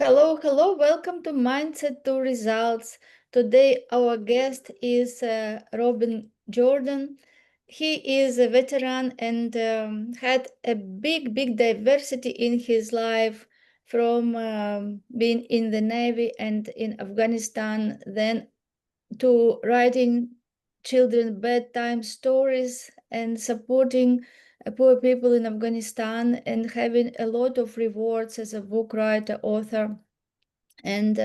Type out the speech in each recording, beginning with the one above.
Hello, hello. Welcome to Mindset to Results. Today, our guest is Robin Jordan. He is a veteran and had a big diversity in his life from being in the Navy and in Afghanistan, then to writing children bedtime stories and supporting poor people in Afghanistan and having a lot of rewards as a book writer, author. And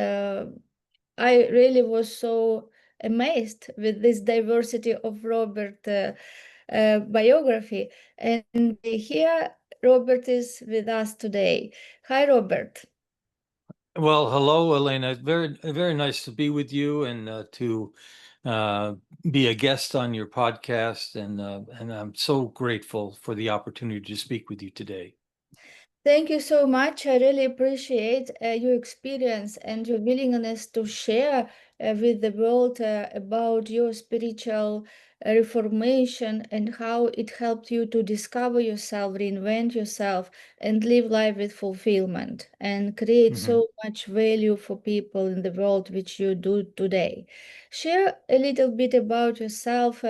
I really was so amazed with this diversity of Robert biography. And here, Robert is with us today. Hi, Robert. Well, hello, Elena. Very nice to be with you and to uh, be a guest on your podcast. And I'm so grateful for the opportunity to speak with you today. Thank you so much. I really appreciate your experience and your willingness to share with the world about your spiritual reformation and how it helped you to discover yourself, reinvent yourself, and live life with fulfillment and create Mhm. so much value for people in the world, which you do today. Share a little bit about yourself.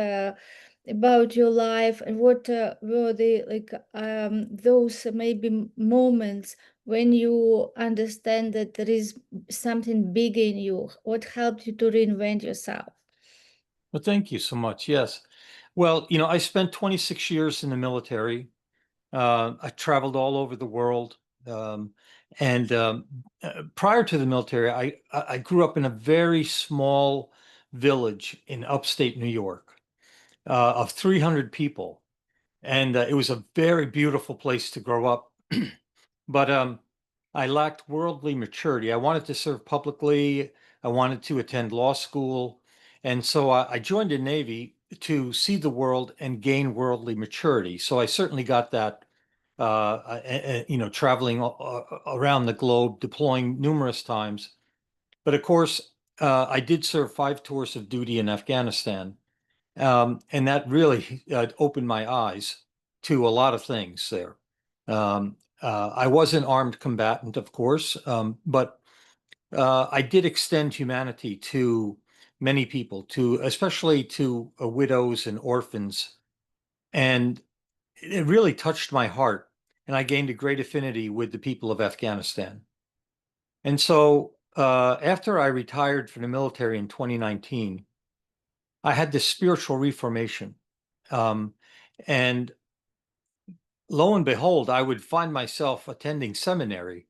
About your life and what were the those maybe moments when you understand that there is something big in you, what helped you to reinvent yourself. Well, thank you so much. Yes. Well, I spent 26 years in the military. I traveled all over the world. Um, and prior to the military, I grew up in a very small village in upstate New York of 300 people. And it was a very beautiful place to grow up. But I lacked worldly maturity. I wanted to serve publicly. I wanted to attend law school. And so I joined the Navy to see the world and gain worldly maturity. So I certainly got that, traveling around the globe, deploying numerous times. But of course, I did serve 5 tours of duty in Afghanistan. And that really opened my eyes to a lot of things there. I was an armed combatant, of course, but I did extend humanity to many people, to especially to widows and orphans, and it really touched my heart. And I gained a great affinity with the people of Afghanistan. And so after I retired from the military in 2019, I had this spiritual reformation. Um, and lo and behold, I would find myself attending seminary.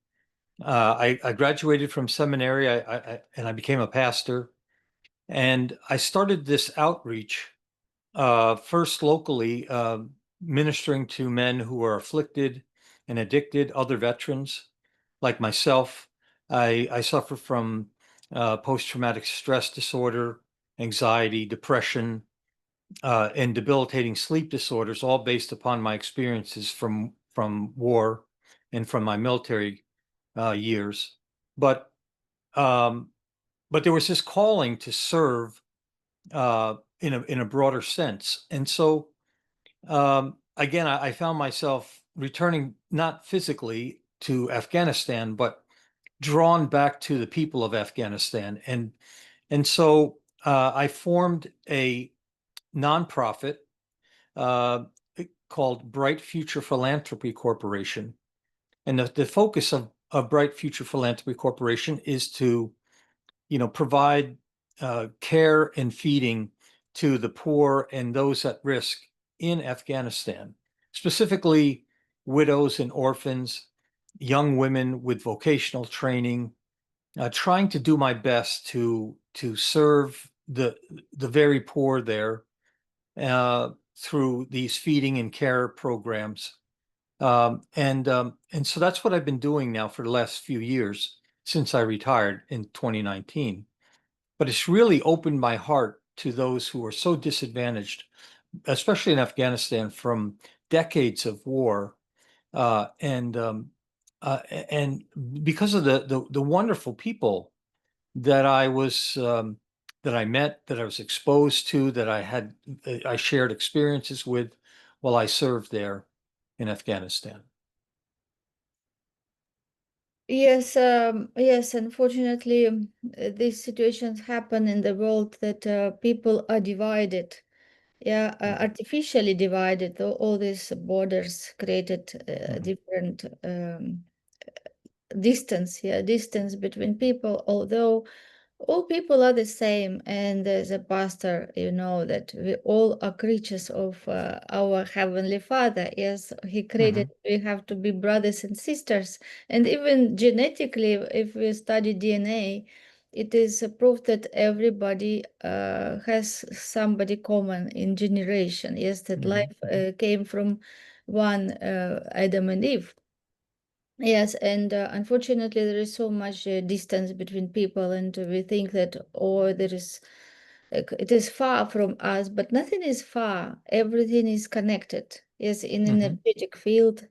I graduated from seminary, and I became a pastor. And I started this outreach, first locally, ministering to men who are afflicted and addicted, other veterans like myself. I suffer from post-traumatic stress disorder, anxiety, depression, and debilitating sleep disorders, all based upon my experiences from war and from my military years. But um, but there was this calling to serve in a broader sense, and so again, I found myself returning not physically to Afghanistan, but drawn back to the people of Afghanistan, and so I formed a nonprofit uh, called Bright Future Philanthropy Corporation. And the focus of Bright Future Philanthropy Corporation is to, provide care and feeding to the poor and those at risk in Afghanistan, specifically widows and orphans, young women with vocational training, trying to do my best to serve the very poor there through these feeding and care programs. And so that's what I've been doing now for the last few years since I retired in 2019. But it's really opened my heart to those who are so disadvantaged, especially in Afghanistan from decades of war. Uh, and um, and because of the wonderful people that that I met, that I was exposed to, that I shared experiences with while I served there in Afghanistan. Yes, yes, unfortunately, these situations happen in the world that people are divided. Yeah, Mhm. artificially divided. All these borders created Mhm. different distance, yeah, distance between people, although all people are the same. And as a pastor, you know that we all are creatures of our Heavenly Father. Yes, He created, Mhm. we have to be brothers and sisters. And even genetically, if we study DNA, it is a proof that everybody has somebody common in generation. Yes, that Mhm. life came from one Adam and Eve. Yes, and unfortunately, there is so much distance between people, and we think that, oh, there is, like, it is far from us, but nothing is far. Everything is connected. Yes, in Mhm. energetic field,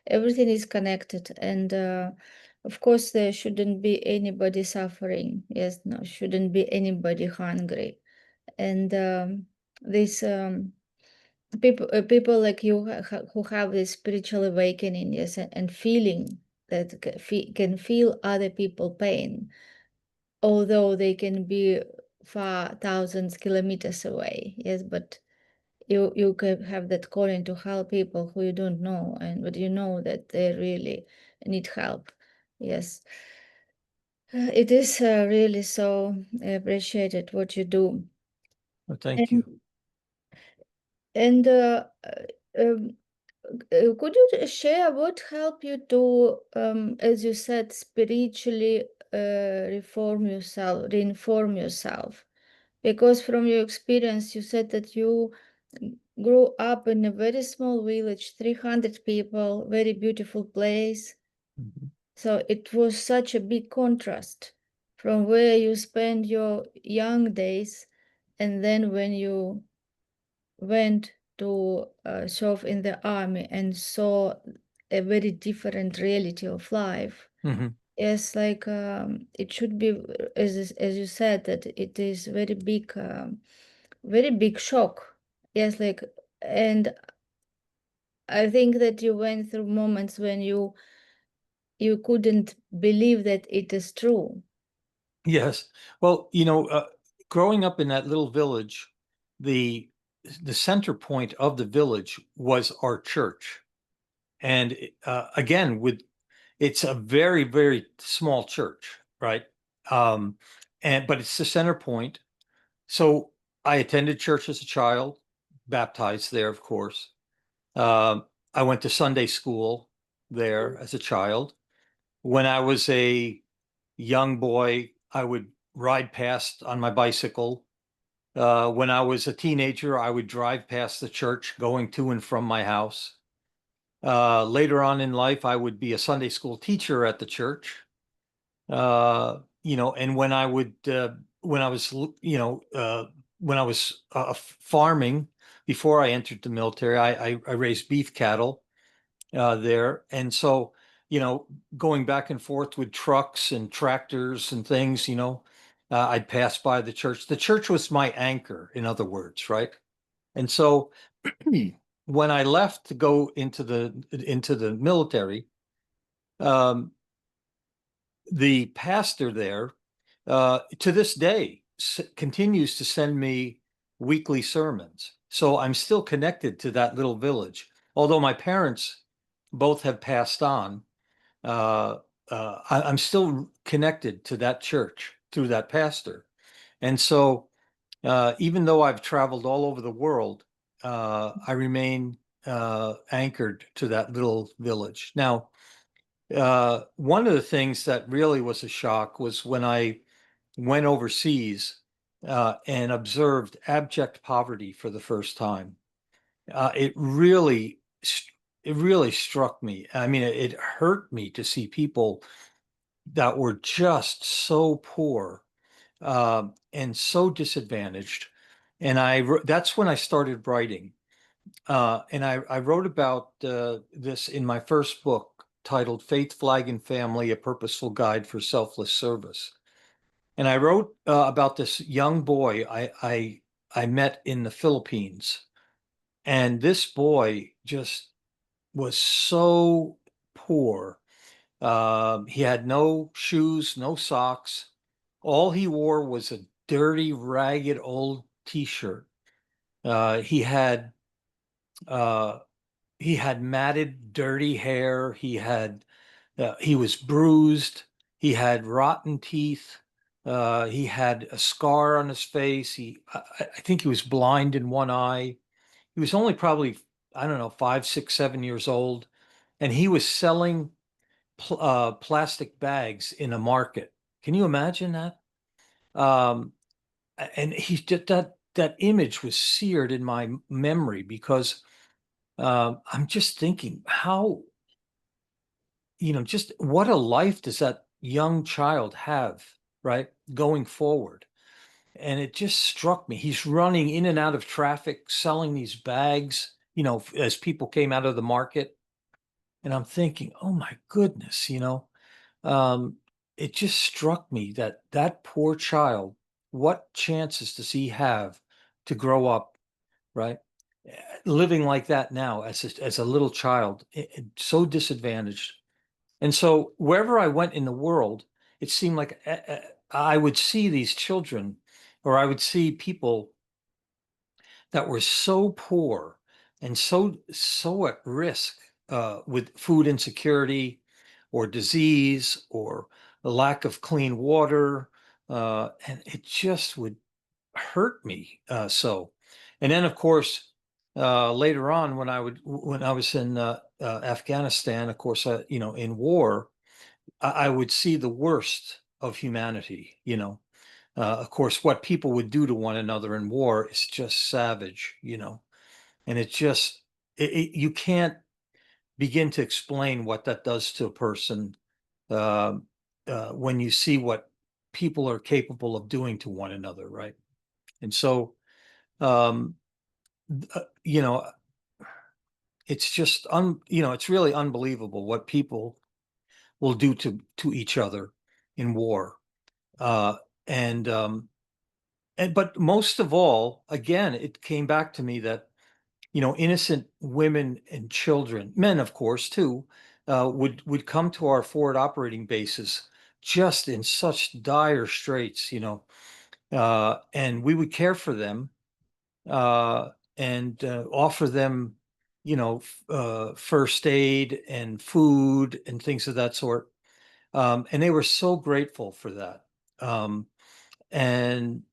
everything is connected, and of course, there shouldn't be anybody suffering. Yes, no, shouldn't be anybody hungry, and this. People like you who have this spiritual awakening, yes, and feeling that can feel other people pain, although they can be far thousands kilometers away. Yes, but you can have that calling to help people who you don't know, and but you know that they really need help. Yes. It is really so appreciated what you do. Well, thank you. And and um, could you share what helped you to, as you said, spiritually reform yourself, reinform yourself? Because from your experience, you said that you grew up in a very small village, 300 people, very beautiful place. Mhm. So it was such a big contrast from where you spent your young days and then when you went to serve in the army and saw a very different reality of life. Mhm. Yes, like it should be, as you said, that it is very big shock. Yes, like, and I think that you went through moments when you couldn't believe that it is true. Yes. Well, growing up in that little village, the the center point of the village was our church. And again, with it's a very, very small church, right? Um, and but it's the center point. So I attended church as a child, baptized there, of course. Um, I went to Sunday school there as a child. When I was a young boy, I would ride past on my bicycle. When I was a teenager, I would drive past the church going to and from my house. Later on in life, I would be a Sunday school teacher at the church. And when I was, when I was farming before I entered the military, I raised beef cattle there. And so, going back and forth with trucks and tractors and things, I'd pass by the church. The church was my anchor, in other words, right? And so when I left to go into the military, um, the pastor there, to this day, continues to send me weekly sermons. So I'm still connected to that little village. Although my parents both have passed on, uh, I'm still connected to that church through that pastor. And so, even though I've traveled all over the world, I remain anchored to that little village. Now, one of the things that really was a shock was when I went overseas and observed abject poverty for the first time. It really, it really struck me. I mean, it hurt me to see people that were just so poor and so disadvantaged. And that's when I started writing. And I wrote about this in my first book titled Faith, Flag, and Family, A Purposeful Guide for Selfless Service. And I wrote about this young boy I met in the Philippines. And this boy just was so poor. He had no shoes, no socks. All he wore was a dirty, ragged old T-shirt. Uh, he had uh, he had matted, dirty hair. He was bruised. He had rotten teeth. He had a scar on his face. I think he was blind in one eye. He was only probably, I don't know, 5, 6, 7 years old, and he was selling plastic bags in a market. Can you imagine that? Um, and he did that image was seared in my memory because I'm just thinking how, just what a life does that young child have, right? Going forward. And it just struck me. He's running in and out of traffic, selling these bags, as people came out of the market. And I'm thinking, oh my goodness, um, it just struck me that that poor child, what chances does he have to grow up, right? Living like that now as a little child, so disadvantaged. And so wherever I went in the world, it seemed like I would see these children, or I would see people that were so poor and so at risk with food insecurity or disease or the lack of clean water, and it just would hurt me so. And then, of course, later on, when I was in Afghanistan, of course, in war, I would see the worst of humanity. Of course, what people would do to one another in war is just savage, and you can't begin to explain what that does to a person uh, when you see what people are capable of doing to one another, right? And so, um, you know, it's just it's really unbelievable what people will do to each other in war. Uh, and but most of all, again, it came back to me that innocent women and children, men, of course, too, would come to our forward operating bases just in such dire straits, and we would care for them uh, and offer them, first aid and food and things of that sort. And they were so grateful for that. Um, and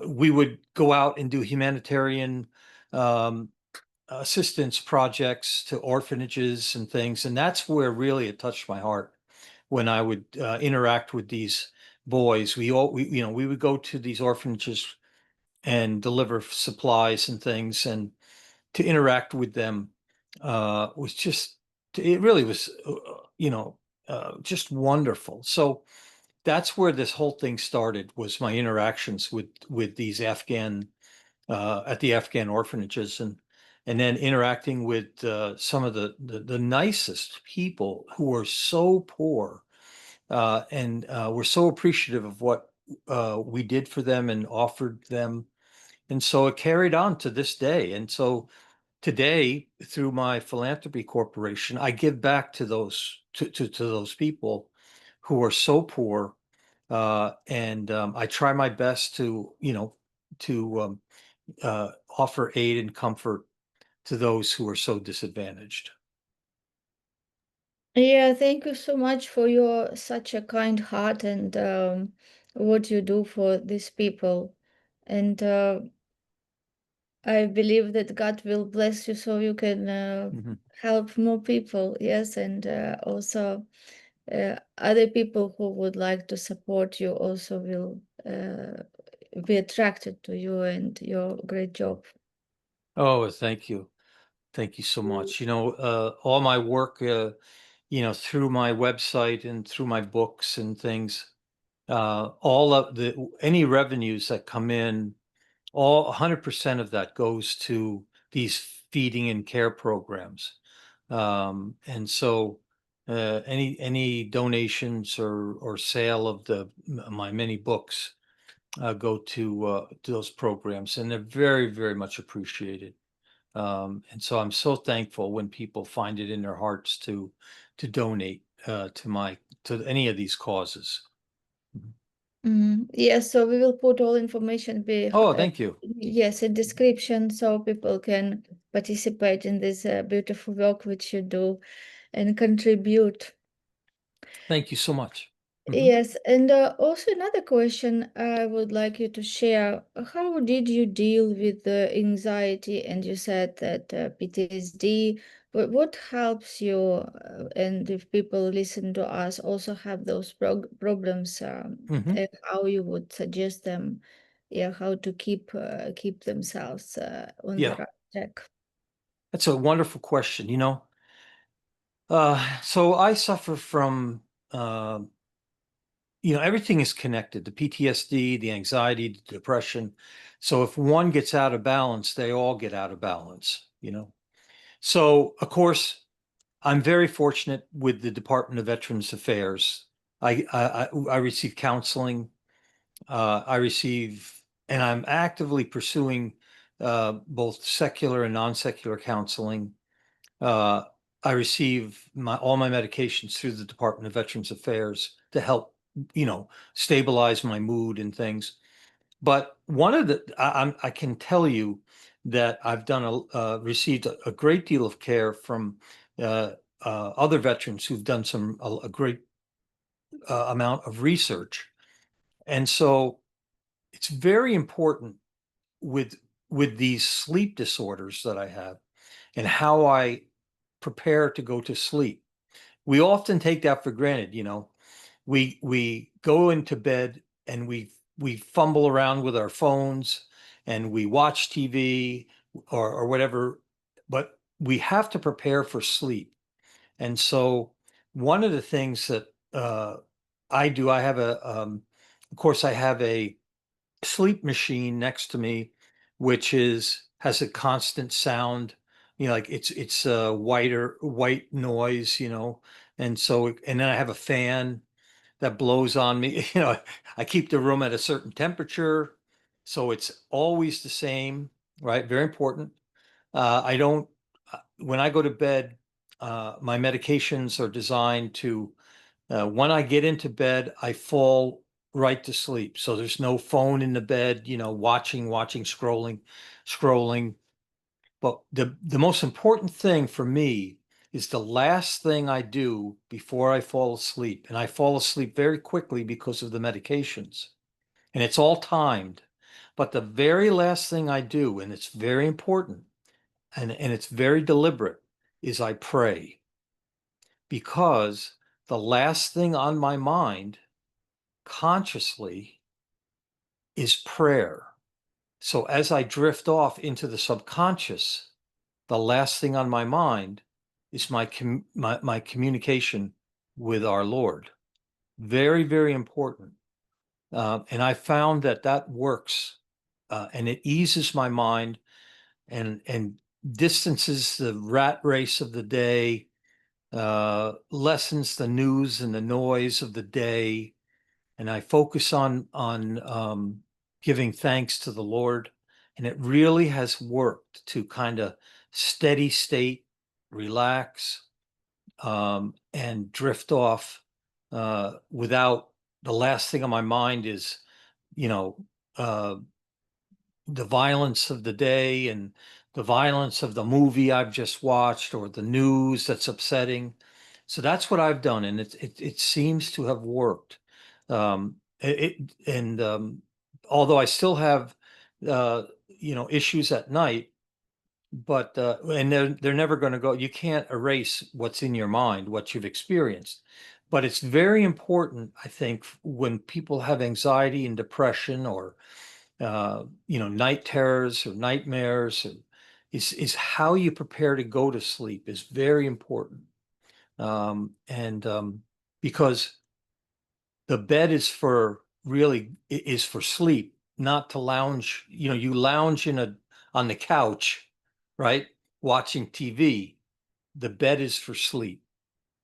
we would go out and do humanitarian um, assistance projects to orphanages and things. And that's where really it touched my heart when I would interact with these boys. We would go to these orphanages and deliver supplies and things, and to interact with them was just, it really was, just wonderful. So that's where this whole thing started, was my interactions with these Afghan at the Afghan orphanages, and then interacting with some of the nicest people who were so poor and were so appreciative of what we did for them and offered them. And so it carried on to this day. And so today, through my philanthropy corporation, I give back to those people who are so poor, and I try my best to offer aid and comfort to those who are so disadvantaged. Yeah, thank you so much for your such a kind heart and what you do for these people. And I believe that God will bless you so you can Mhm. help more people. Yes, and also other people who would like to support you also will be attracted to you and your great job. Oh, thank you. Thank you so much. All my work, through my website and through my books and things, all of any revenues that come in, all 100% of that goes to these feeding and care programs. And so any donations or sale of my many books go to those programs, and they're very, very much appreciated. And so I'm so thankful when people find it in their hearts to donate. to any of these causes. Yes, so we will put all information Oh, thank you. yes, in description so people can participate in this beautiful work which you do and contribute. Thank you so much. Yes, and also another question I would like you to share. How did you deal with the anxiety? And you said that PTSD, but what helps you? And if people listen to us also have those problems, Mhm. how you would suggest them, yeah, how to keep themselves on the Yeah, right track. that's a wonderful question. So I suffer from, uh, everything is connected, the PTSD, the anxiety, the depression. So if one gets out of balance, they all get out of balance. So, of course, I'm very fortunate with the Department of Veterans Affairs. I receive counseling. And I'm actively pursuing both secular and non-secular counseling. Uh, I receive all my medications through the Department of Veterans Affairs to help, stabilize my mood and things. But I can tell you that I've received a great deal of care from other veterans who've done a great amount of research, and so it's very important with these sleep disorders that I have and how I prepare to go to sleep. We often take that for granted. We go into bed and we fumble around with our phones and we watch TV or whatever, but we have to prepare for sleep. And so one of the things that I do, of course, I have a sleep machine next to me, which has a constant sound, like it's a white noise. And then I have a fan that blows on me. I keep the room at a certain temperature, so it's always the same, right? Very important. I don't When I go to bed, my medications are designed to when I get into bed, I fall right to sleep. So there's no phone in the bed, watching, scrolling. But the most important thing for me is the last thing I do before I fall asleep. And I fall asleep very quickly because of the medications. And it's all timed. But the very last thing I do, and it's very important, and it's very deliberate, is I pray. Because the last thing on my mind consciously is prayer. So as I drift off into the subconscious, the last thing on my mind is my communication with our Lord. Very, very important. And I found that works, and it eases my mind and distances the rat race of the day, lessens the news and the noise of the day, and I focus on giving thanks to the Lord, and it really has worked to kind of steady state, relax, and drift off without the last thing on my mind is, you know, uh, the violence of the day and the violence of the movie I've just watched or the news that's upsetting. So that's what I've done, and it seems to have worked. And although I still have issues at night, but and they're never going to go. You can't erase what's in your mind, what you've experienced. But it's very important, I think, when people have anxiety and depression or night terrors or nightmares, is how you prepare to go to sleep is very important. And Because the bed is for sleep, not to lounge. You lounge on the couch, right? Watching TV. The bed is for sleep,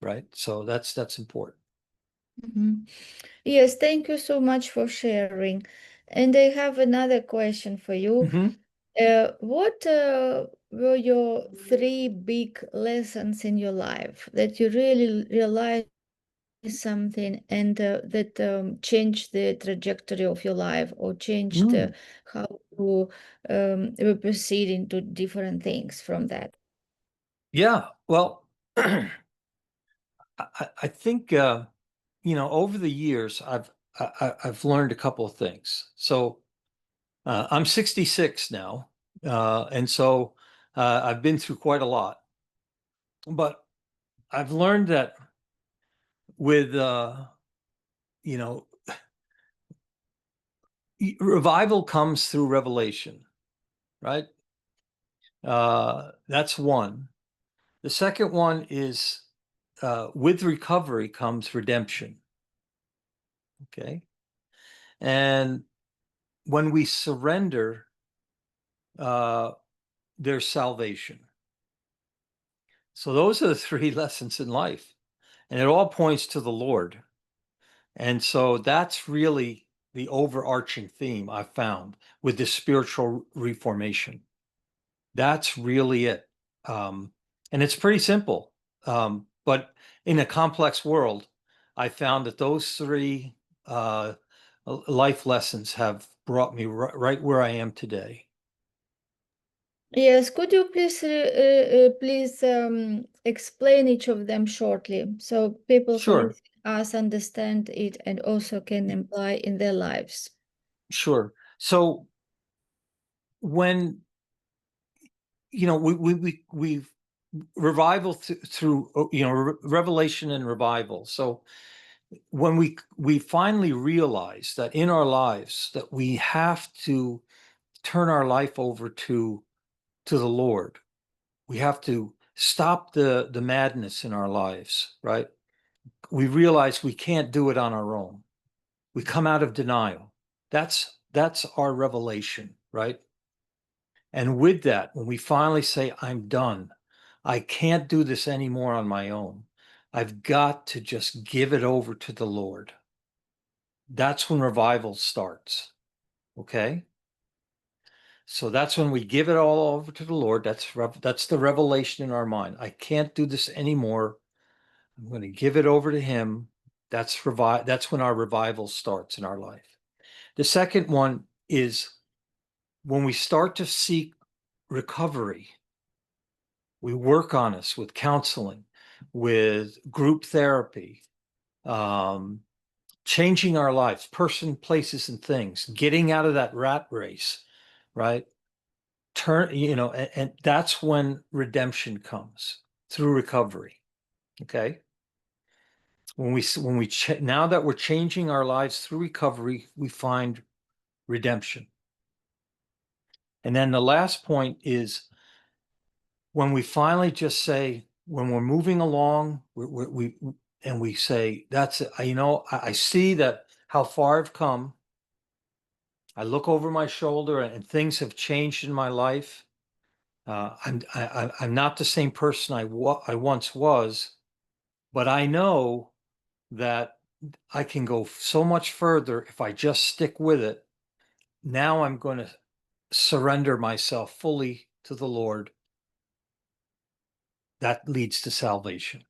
right? So that's important. Mhm. Yes, thank you so much for sharing. And I have another question for you. Mhm. What were your three big lessons in your life that you really realized something and that changed the trajectory of your life or changed Mm, how you were proceeding to different things from that? yeah, well, I think over the years I've learned a couple of things. So I'm 66 now, and so I've been through quite a lot. But I've learned that with you know revival comes through revelation, right? That's one. The second one is with recovery comes redemption. Okay, and when we surrender, uh, there's salvation. So those are the three lessons in life, and it all points to the Lord. And so that's really the overarching theme I've found with this spiritual reformation. That's really it. Um, and it's pretty simple. But in a complex world, I found that those three uh, life lessons have brought me right where I am today. Yes, could you please explain each of them shortly so people who Sure, listen us understand it and also can apply in their lives? sure. So when we revival through revelation and revival. So when we finally realize that in our lives that we have to turn our life over to the Lord, we have to stop the madness in our lives, right? We realize we can't do it on our own. We come out of denial. That's our revelation, right? And with that, when we finally say, I'm done, I can't do this anymore on my own, I've got to just give it over to the Lord. That's when revival starts. Okay. So that's when we give it all over to the Lord. That's the revelation in our mind. I can't do this anymore. I'm going to give it over to Him. That's when our revival starts in our life. The second one is when we start to seek recovery. We work on us with counseling, with group therapy, um, changing our lives, person, places, and things, getting out of that rat race, right? And that's when redemption comes through recovery. Okay. Now that we're changing our lives through recovery, we find redemption. And then the last point is when we finally just say, when we're moving along, and we say, that's it. I see that how far I've come. I look over my shoulder and things have changed in my life. I'm not the same person I once was, but I know that I can go so much further if I just stick with it. Now I'm going to surrender myself fully to the Lord. That leads to salvation.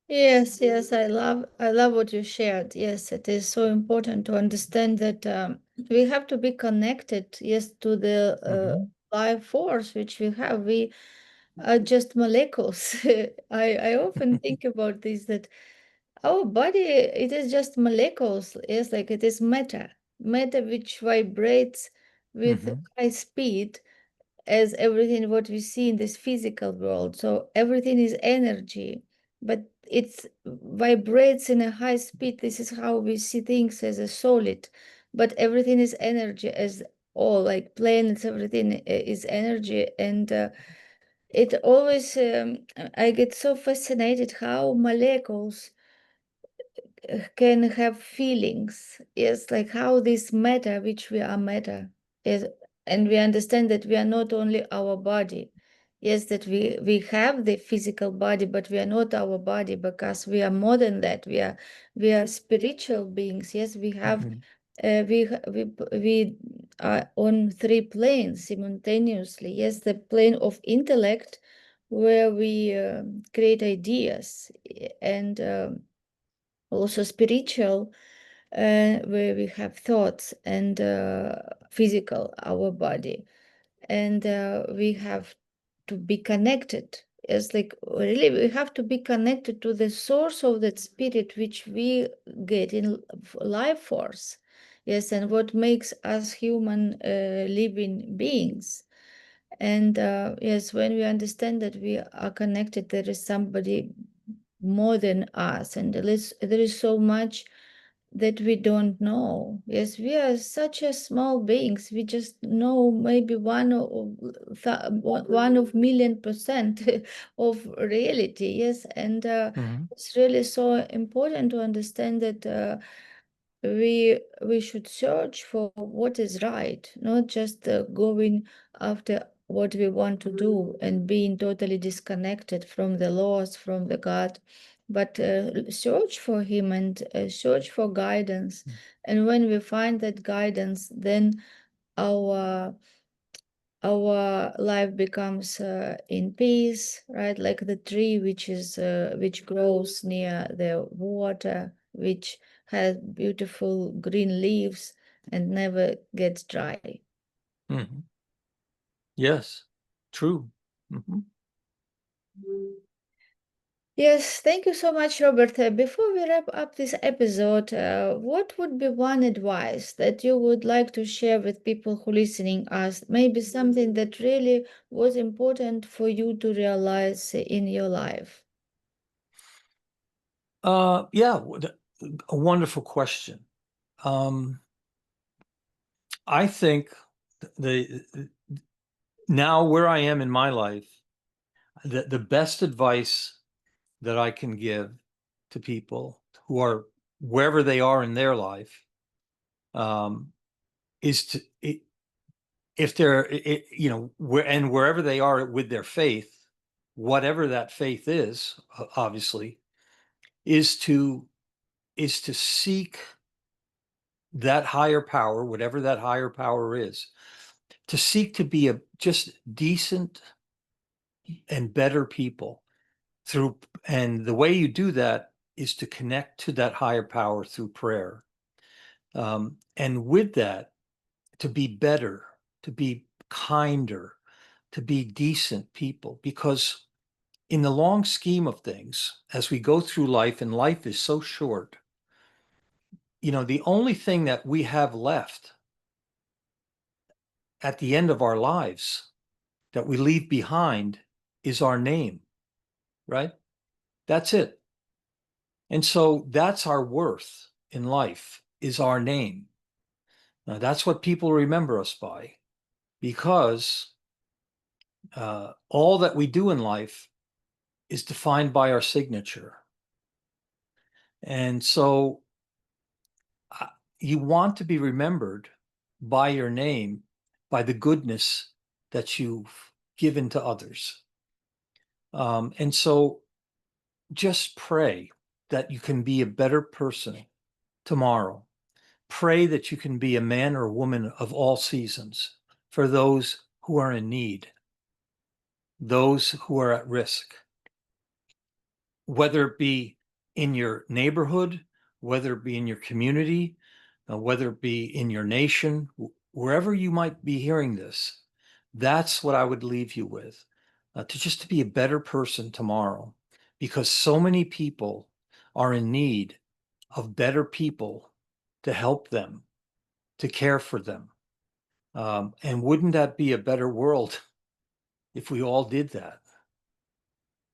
Yes, yes, I love what you shared. Yes, it is so important to understand that we have to be connected, yes, to the Mhm. life force which we have. We are just molecules. I often think about this that our body it is just molecules. Yes, like it is matter which vibrates with Mhm. high speed as everything what we see in this physical world. So everything is energy, but it vibrates in a high speed. This is how we see things as a solid, but everything is energy as all like planets, everything is energy. And it always, I get so fascinated how molecules can have feelings. Yes, like how this matter, which we are matter, is, and we understand that we are not only our body. Yes, that we have the physical body, but we are not our body because we are more than that. We are spiritual beings. Yes, we have Mhm. we are on three planes simultaneously. Yes, the plane of intellect, where we create ideas, and also spiritual, where we have thoughts, and physical, our body, and we have to be connected. It's like really we have to be connected to the source of that spirit which we get in life force. Yes, and what makes us human living beings. And yes, when we understand that we are connected, there is somebody more than us, and there is so much that we don't know. Yes, we are such a small beings. We just know maybe one of million% of reality. Yes, and Mhm. it's really so important to understand that we should search for what is right, not just going after what we want to do and being totally disconnected from the laws, from the God, but search for Him, and search for guidance. And when we find that guidance, then our our life becomes in peace, right? Like the tree which grows near the water, which has beautiful green leaves and never gets dry. Mhm. Yes, true. Mhm. Yes, thank you so much, Robert. Before we wrap up this episode, what would be one advice that you would like to share with people who listening us? Maybe something that really was important for you to realize in your life. Yeah, a wonderful question. Um, I think the now where I am in my life, the best advice that I can give to people who are wherever they are in their life, um, is to if they're wherever they are with their faith, whatever that faith is, obviously, is to seek that higher power, whatever that higher power is, to seek to be a just decent and better people through, and the way you do that is to connect to that higher power through prayer. And with that, to be better, to be kinder, to be decent people, because in the long scheme of things, as we go through life, and life is so short, the only thing that we have left at the end of our lives that we leave behind is our name, right? That's it. And so that's our worth in life, is our name. Now, that's what people remember us by, because all that we do in life is defined by our signature. And so uh, you want to be remembered by your name, by the goodness that you've given to others. And so just pray that you can be a better person tomorrow. Pray that you can be a man or woman of all seasons for those who are in need, those who are at risk, whether it be in your neighborhood, whether it be in your community, whether it be in your nation, wherever you might be hearing this. That's what I would leave you with, to just to be a better person tomorrow, because so many people are in need of better people to help them, to care for them. And wouldn't that be a better world if we all did that?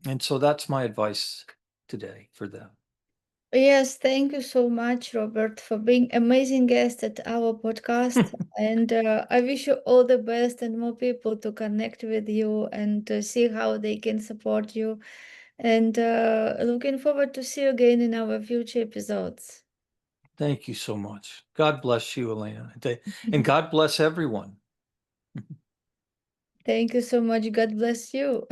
And so that's my advice today for them. Yes, thank you so much, Robert, for being amazing guest at our podcast. And I wish you all the best and more people to connect with you and to see how they can support you. And looking forward to see you again in our future episodes. Thank you so much. God bless you, Elena. And God bless everyone. Thank you so much. God bless you.